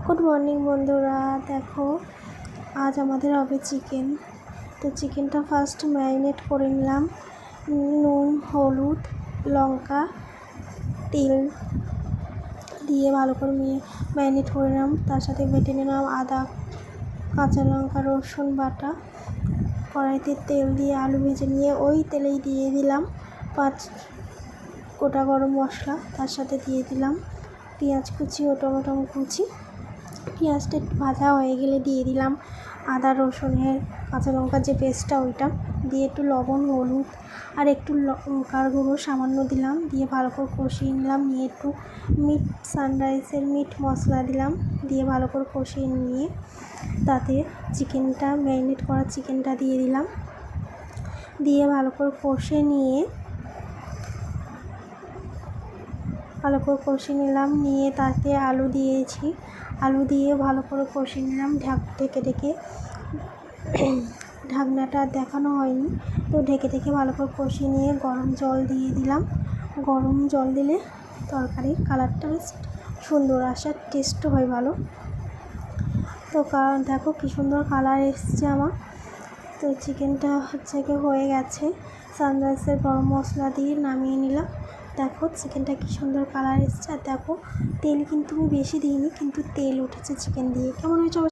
Good morning বন্ধুরা, দেখো আজ আমাদের হবে চিকেন। তো চিকেনটা ফার্স্ট ম্যারিনেট করে নিলাম, নুন, হলুদ, লঙ্কা, তেল দিয়ে ভালো করে ম্যারিনেট করে নিলাম। তার সাথে বেটে নিলাম আদা, কাঁচা লঙ্কা, রসুন বাটা। কড়াইতে তেল দিয়ে আলু ভেজে নিয়ে ওই তেলেই দিয়ে দিলাম 5 গোটা গরম মশলা। তার সাথে দিয়ে দিলাম পেঁয়াজ কুচি ও টমেটো কুচি। পেঁয়াজটা একটু ভাজা হয়ে গেলে দিয়ে দিলাম আদা রসুনের কাঁচা লঙ্কার যে পেস্টটা, ওইটা দিয়ে একটু লবণ, হলুদ আর একটু লঙ্কার গুঁড়ো সামান্য দিলাম, দিয়ে ভালো করে কষিয়ে নিলাম। নিয়ে একটু সানরাইজের মিট মশলা দিলাম, দিয়ে ভালো করে কষিয়ে নিয়ে তাতে চিকেনটা, ম্যারিনেট করা চিকেনটা দিয়ে দিলাম। দিয়ে ভালো করে কষে নিলাম। নিয়ে তাতে আলু দিয়েছি, আলু দিয়ে ভালো করে কষে নিলাম ঢেকে ঢাকনাটা দেখানো হয়নি, তো ঢেকে ভালো করে কষিয়ে নিয়ে গরম জল দিয়ে দিলাম। গরম জল দিলে তরকারির কালারটা বেশ সুন্দর আসে, টেস্টও হয় ভালো। তো দেখো কী সুন্দর কালার এসছে আমার। তো চিকেনটা হয়ে গেছে। সানরাইজের গরম মশলা দিয়ে নামিয়ে নিলাম। দেখো চিকেনটা কী সুন্দর কালার এসছে। আর দেখো তেল কিন্তু আমি বেশি দিইনি, কিন্তু তেল উঠেছে চিকেন দিয়ে। কেমন হয়েছে?